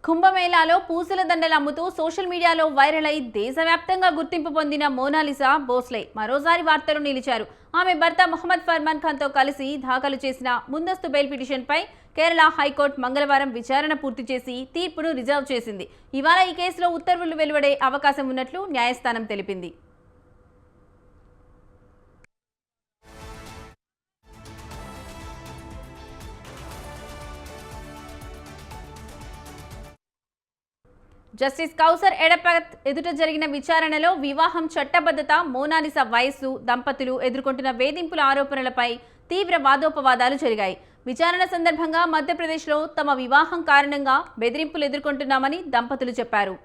కుంభమేళాలో పూసల దండలు అమ్ముతూ సోషల్ మీడియాలో వైరల్ అయి దేశవ్యాప్తంగా గుర్తింపు పొందిన మోనాలిసా భోస్లే మరోసారి వార్తలు నిలిచారు. ఆమె భర్త మొహమ్మద్ ఫర్మాన్ ఖాన్తో కలిసి దాఖలు చేసిన ముందస్తు బెయిల్ పిటిషన్పై కేరళ హైకోర్టు మంగళవారం విచారణ పూర్తి చేసి తీర్పును రిజర్వ్ చేసింది. ఇవాళ ఈ కేసులో ఉత్తర్వులు వెలువడే అవకాశం ఉన్నట్లు న్యాయస్థానం తెలిపింది. జస్టిస్ కౌసర్ ఎడపత్ ఎదుట జరిగిన విచారణలో వివాహం చట్టబద్ధత, మోనాలిసా వయస్సు, దంపతులు ఎదుర్కొంటున్న వేధింపుల ఆరోపణలపై తీవ్ర వాదోపవాదాలు జరిగాయి. విచారణ సందర్భంగా మధ్యప్రదేశ్లో తమ వివాహం కారణంగా బెదిరింపులు ఎదుర్కొంటున్నామని దంపతులు చెప్పారు.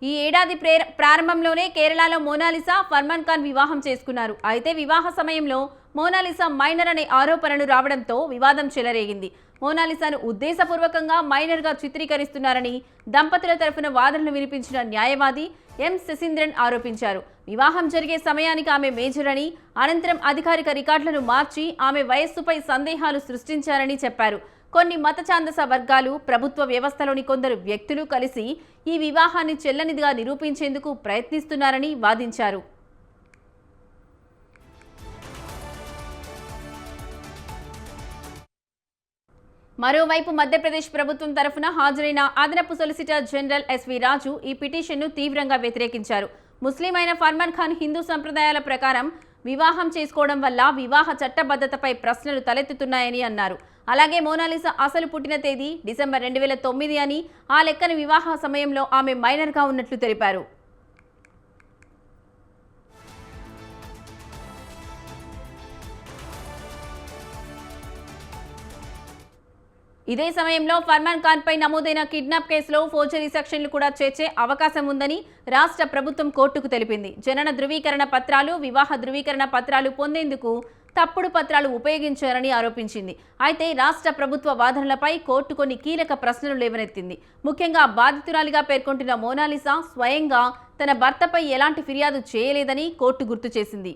ఈ ఏడాది ప్రారంభంలోనే కేరళలో మోనాలిసా ఫర్మాన్ ఖాన్ వివాహం చేసుకున్నారు. అయితే వివాహ సమయంలో మోనాలిసా మైనర్ అనే ఆరోపణలు రావడంతో వివాదం చెలరేగింది. మోనాలిసాను ఉద్దేశపూర్వకంగా మైనర్గా చిత్రీకరిస్తున్నారని దంపతుల తరఫున వాదనలు వినిపించిన న్యాయవాది ఎం శశీంద్రన్ ఆరోపించారు. వివాహం జరిగే సమయానికి ఆమె మేజర్ అని, అనంతరం అధికారిక రికార్డులను మార్చి ఆమె వయస్సుపై సందేహాలు సృష్టించారని చెప్పారు. కొన్ని మత ఛాందస వర్గాలు, ప్రభుత్వ వ్యవస్థలోని కొందరు వ్యక్తులు కలిసి ఈ వివాహాన్ని చెల్లనిదిగా నిరూపించేందుకు ప్రయత్నిస్తున్నారని వాదించారు. మరోవైపు మధ్యప్రదేశ్ ప్రభుత్వం తరఫున హాజరైన అదనపు సొలిసిటర్ జనరల్ ఎస్వి రాజు ఈ పిటిషన్ను తీవ్రంగా వ్యతిరేకించారు. ముస్లిం అయిన ఫర్మాన్ ఖాన్ హిందూ సంప్రదాయాల ప్రకారం వివాహం చేసుకోవడం వల్ల వివాహ చట్టబద్ధతపై ప్రశ్నలు తలెత్తుతున్నాయని అన్నారు. అలాగే మోనాలిసా అసలు పుట్టిన తేదీ డిసెంబర్ 2009 అని, ఆ లెక్కన వివాహ సమయంలో ఆమె మైనర్గా ఉన్నట్లు తెలిపారు. ఇదే సమయంలో ఫర్మాన్ ఖాన్ పై నమోదైన కిడ్నాప్ కేసులో ఫోర్జరీ సెక్షన్లు కూడా చేర్చే అవకాశం ఉందని రాష్ట్ర ప్రభుత్వం కోర్టుకు తెలిపింది. జనన ధృవీకరణ పత్రాలు, వివాహ ధృవీకరణ పత్రాలు పొందేందుకు తప్పుడు పత్రాలు ఉపయోగించారని ఆరోపించింది. అయితే రాష్ట్ర ప్రభుత్వ వాదనలపై కోర్టు కొన్ని కీలక ప్రశ్నలు లేవనెత్తింది. ముఖ్యంగా బాధితురాలిగా పేర్కొంటున్న మోనాలిసా స్వయంగా తన భర్తపై ఎలాంటి ఫిర్యాదు చేయలేదని కోర్టు గుర్తు చేసింది.